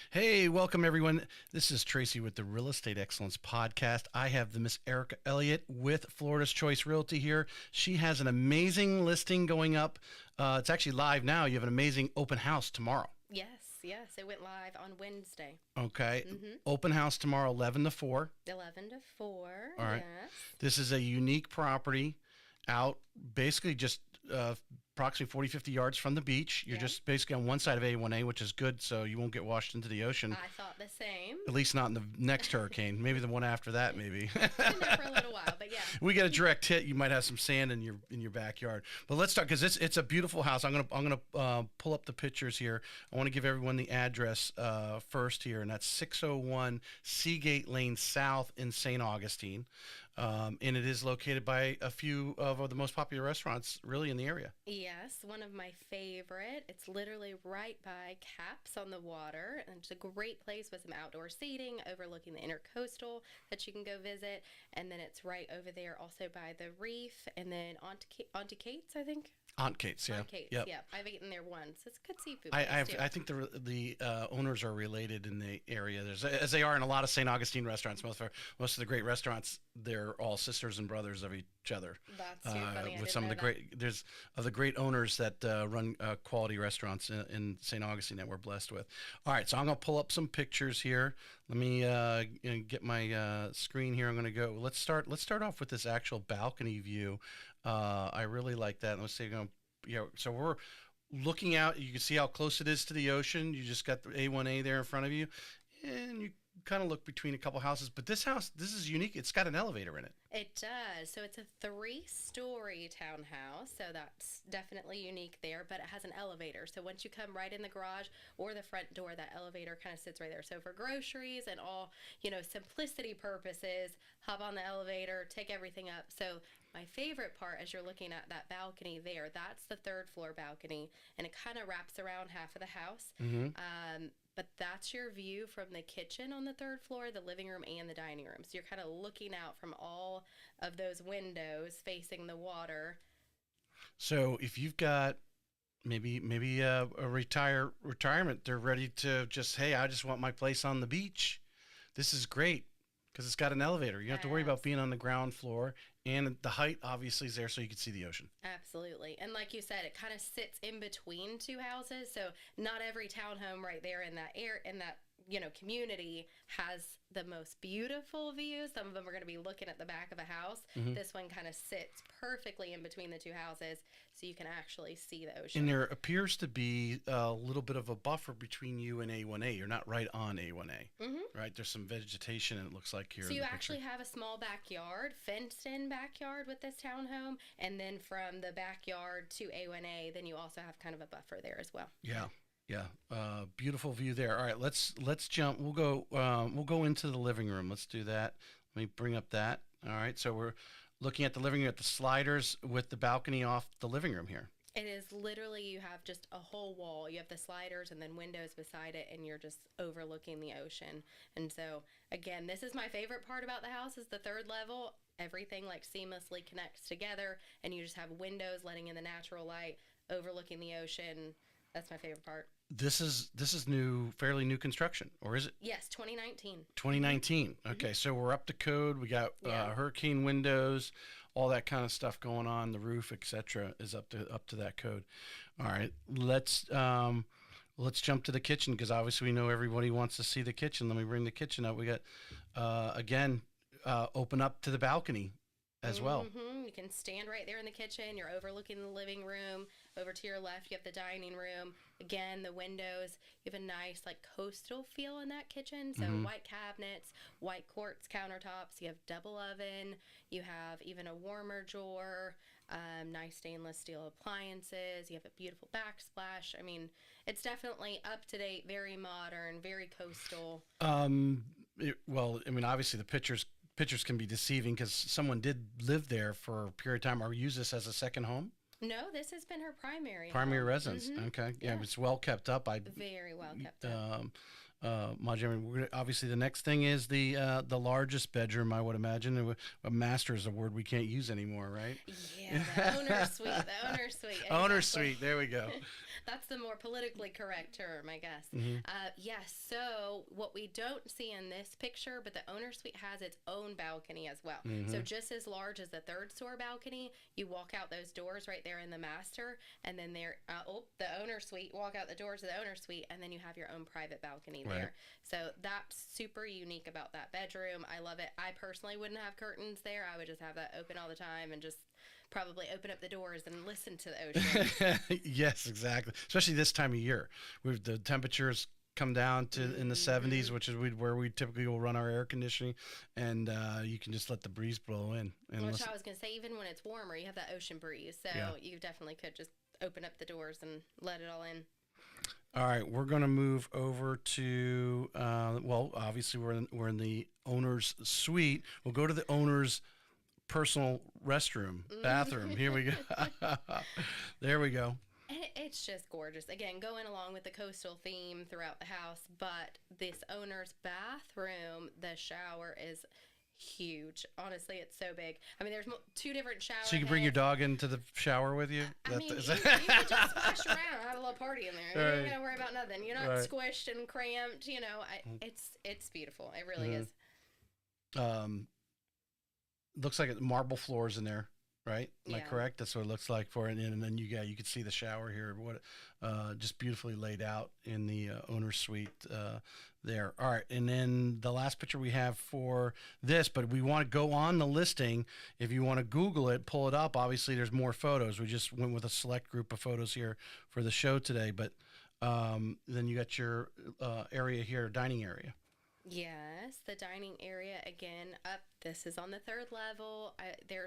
Hey, welcome everyone. This is Tracy with the Real Estate Excellence Podcast. I have the Miss Erika Elliott with Florida's Choice Realty here. She has an amazing listing going up. It's actually live now. You have an amazing open house tomorrow. Yes, it went live on Wednesday. Okay. Open house tomorrow, 11 to 4. 11 to 4, All right. yes. This is a unique property out basically just approximately 40, 50 yards from the beach. You're Yeah. just basically on one side of A1A, which is good, so you won't get washed into the ocean. I thought the same. At least not in the next hurricane. Maybe the one after that, maybe. Been there for a little while, but yeah. We get a direct hit, you might have some sand in your backyard. But let's talk because it's a beautiful house. I'm gonna pull up the pictures here. I want to give everyone the address first here, and that's 601 Seagate Lane South in St. Augustine. And it is located by a few of the most popular restaurants really in the area. Yes, one of my favorite. It's literally right by Caps on the water, and it's a great place with some outdoor seating overlooking the intercoastal that you can go visit. And then it's right over there also by the reef, and then Auntie Kate's, I think. Aunt Kate's, yeah. Aunt Kate's, Yep. yeah. I've eaten there once. It's a good seafood I, place, I've, too. I think the owners are related in the area. There's as they are in a lot of St. Augustine restaurants. Most of the great restaurants, they're all sisters and brothers of each other. That's too funny. I With didn't some of know the that. there's of the great owners that run quality restaurants in St. Augustine that we're blessed with. All right, so I'm gonna pull up some pictures here. Let me get my screen here. I'm gonna go. Let's start off with this actual balcony view. I really like that. Let's say so we're looking out. You can see how close it is to the ocean. You just got the A1A there in front of you, and you kind of look between a couple houses. But this house, this is unique. It's got an elevator in it. It does. So it's a 3-story townhouse. So that's definitely unique there, but it has an elevator. So once you come right in the garage or the front door, that elevator kind of sits right there. So for groceries and all, simplicity purposes, hop on the elevator, take everything up. So my favorite part, as you're looking at that balcony there, that's the third floor balcony, and it kind of wraps around half of the house. But that's your view from the kitchen on the third floor, the living room, and the dining room. So you're kind of looking out from all of those windows facing the water. So if you've got maybe a retirement, they're ready to just, hey, I just want my place on the beach. This is great because it's got an elevator. You don't have to worry about being on the ground floor, and the height obviously is there so you can see the ocean. Absolutely. And like you said, it kind of sits in between two houses. So not every townhome right there in that community has the most beautiful views. Some of them are going to be looking at the back of a house. This one kind of sits perfectly in between the two houses so you can actually see the ocean. And there appears to be a little bit of a buffer between you and A1A. You're not right on A1A, right? There's some vegetation, it looks like here. So in you the actually picture. have a small backyard, fenced-in backyard with this townhome, and then from the backyard to A1A, then you also have kind of a buffer there as well. Yeah. Yeah, beautiful view there. All right, let's jump. We'll go into the living room. Let's do that. Let me bring up that. All right, so we're looking at the living room at the sliders with the balcony off the living room here. It is literally, you have just a whole wall. You have the sliders and then windows beside it, and you're just overlooking the ocean. And so, again, this is my favorite part about the house is the third level. Everything like seamlessly connects together, and you just have windows letting in the natural light, overlooking the ocean. That's my favorite part. This is fairly new construction, or is it? Yes, 2019. 2019. Okay, so we're up to code. We got hurricane windows, all that kind of stuff going on. The roof, etc., is up to that code. All right, let's jump to the kitchen because obviously we know everybody wants to see the kitchen. Let me bring the kitchen up. We got open up to the balcony as well. You can stand right there in the kitchen. You're overlooking the living room. Over to your left, you have the dining room. Again, the windows. You have a nice like coastal feel in that kitchen. So white cabinets, white quartz countertops. You have double oven. You have even a warmer drawer. Nice stainless steel appliances. You have a beautiful backsplash. I mean, it's definitely up to date, very modern, very coastal. Obviously the pictures can be deceiving because someone did live there for a period of time or use this as a second home. No, this has been her primary Primary home. residence. Okay. Yeah, it's well kept up. Very well kept up. modular. I mean, obviously, the next thing is the largest bedroom. I would imagine a master is a word we can't use anymore, right? Yeah, the owner suite. The owner suite. Exactly. Owner suite. There we go. That's the more politically correct term, I guess. Yes. So what we don't see in this picture, but the owner suite has its own balcony as well. So just as large as the third store balcony, you walk out those doors right there in the master, and then there, the owner suite. Walk out the doors of the owner suite, and then you have your own private balcony there. So that's super unique about that bedroom. I love it. I personally wouldn't have curtains there. I would just have that open all the time and just probably open up the doors and listen to the ocean. Yes, exactly. Especially this time of year, with the temperatures come down to in the 70s, which is where we typically will run our air conditioning, and you can just let the breeze blow in. And which I was going to say, even when it's warmer, you have that ocean breeze, so you definitely could just open up the doors and let it all in. All right, we're going to move over to well, obviously we're in the owner's suite. We'll go to the owner's personal restroom, bathroom. Here we go. There we go. And it's just gorgeous. Again, going along with the coastal theme throughout the house, but this owner's bathroom, the shower is huge. Honestly, it's so big. I mean, there's two different showers. So you can bring your dog into the shower with you? I mean, you can just splash around and have a little party in there. You ain't got to worry about nothing. You're not squished and cramped. You know, it's beautiful. It really is. Looks like marble floors in there, right? Am I correct? That's what it looks like for it. And then you can see the shower here. Just beautifully laid out in the owner's suite there. All right, and then the last picture we have for this, but we want to go on the listing. If you want to Google it, pull it up. Obviously, there's more photos. We just went with a select group of photos here for the show today, but then you got your area here, dining area. Yes, the dining area again up. This is on the third level.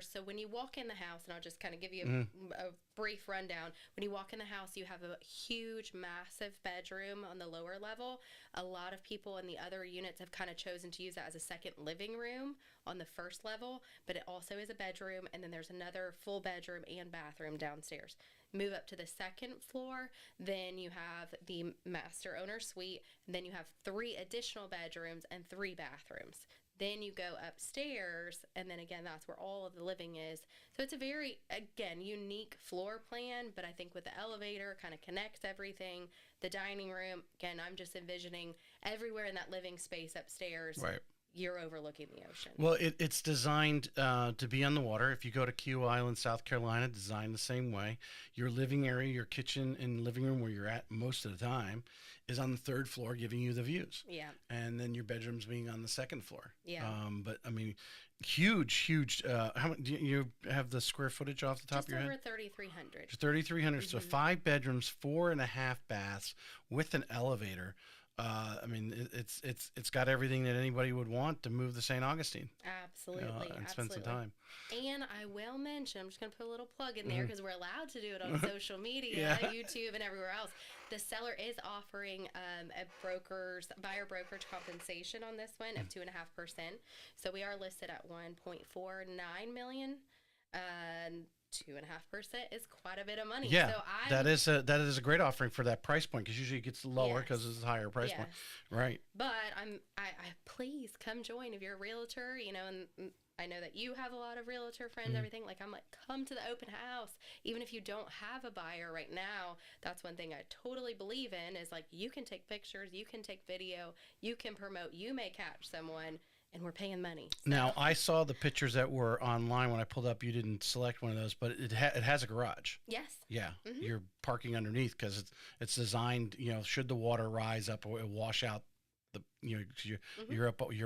So when you walk in the house, and I'll just kind of give you a brief rundown. When you walk in the house, you have a huge, massive bedroom on the lower level. A lot of people in the other units have kind of chosen to use that as a second living room on the first level, but it also is a bedroom, and then there's another full bedroom and bathroom downstairs. Move up to the second floor, then you have the master owner suite, and then you have 3 additional bedrooms and 3 bathrooms. Then you go upstairs, and then again, that's where all of the living is. So it's a very, again, unique floor plan, but I think with the elevator, kind of connects everything. The dining room, again, I'm just envisioning everywhere in that living space upstairs. Right. You're overlooking the ocean. Well, it's designed to be on the water. If you go to Key Island, South Carolina, designed the same way. Your living area, your kitchen and living room where you're at most of the time is on the 3rd floor, giving you the views. Yeah. And then your bedrooms being on the 2nd floor. Yeah. But I mean, huge. How much do you have the square footage off the top Just of your head? over 3,300. 3,300. So 5 bedrooms, 4.5 baths with an elevator. I mean, it's got everything that anybody would want to move to St. Augustine. Absolutely. And spend some time. And I will mention, I'm just going to put a little plug in there because we're allowed to do it on social media, YouTube, and everywhere else. The seller is offering buyer brokerage compensation on this one of 2.5%. So we are listed at 1.49 million. 2.5% is quite a bit of money. Yeah, so that is a great offering for that price point, because usually it gets lower because it's a higher price point. Right. But I please come join if you're a realtor, you know, and I know that you have a lot of realtor friends, everything. Like, I'm like, come to the open house. Even if you don't have a buyer right now, that's one thing I totally believe in is, like, you can take pictures, you can take video, you can promote, you may catch someone, and we're paying money. So. Now, I saw the pictures that were online when I pulled up. You didn't select one of those, but it has a garage. Yes. Yeah, you're parking underneath because it's designed, you know, should the water rise up or wash out you're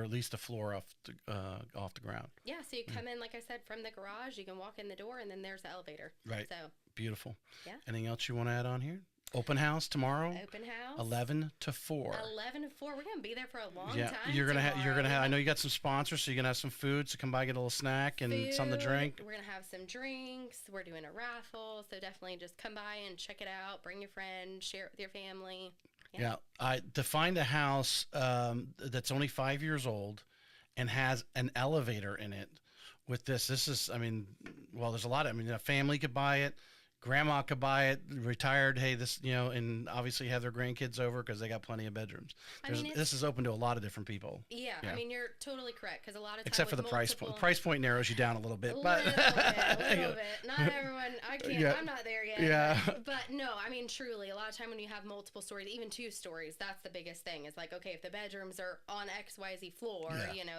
at least a floor off the ground. Yeah, so you come in, like I said, from the garage, you can walk in the door, and then there's the elevator. Right. So beautiful. Yeah. Anything else you want to add on here? Open house tomorrow. Open house. 11 to 4. 11 to 4. We're gonna be there for a long yeah, time. You're gonna have. I know you got some sponsors, so you're gonna have some food. So come by, get a little snack and something to drink. We're gonna have some drinks. We're doing a raffle, so definitely just come by and check it out. Bring your friend, share it with your family. Yeah. To find a house that's only 5 years old and has an elevator in it with this is, I mean, well, there's a lot of, I mean, a family could buy it, grandma could buy it, retired. Hey, this, and obviously have their grandkids over because they got plenty of bedrooms. This is open to a lot of different people. Yeah, I mean, you're totally correct because a lot of times, except for the price point. The price point narrows you down a little bit, a but little bit. Not everyone. I can't. Yeah. I'm not there yet. Yeah. But no, I mean, truly, a lot of time when you have multiple stories, even 2 stories, that's the biggest thing. Is like, okay, if the bedrooms are on XYZ floor,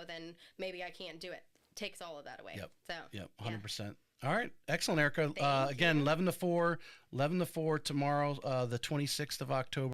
then maybe I can't do it. Takes all of that away. Yep. So. Yep. 100%. All right. Excellent, Erika. Thank Again, you. 11 to 4 tomorrow, the 26th of October.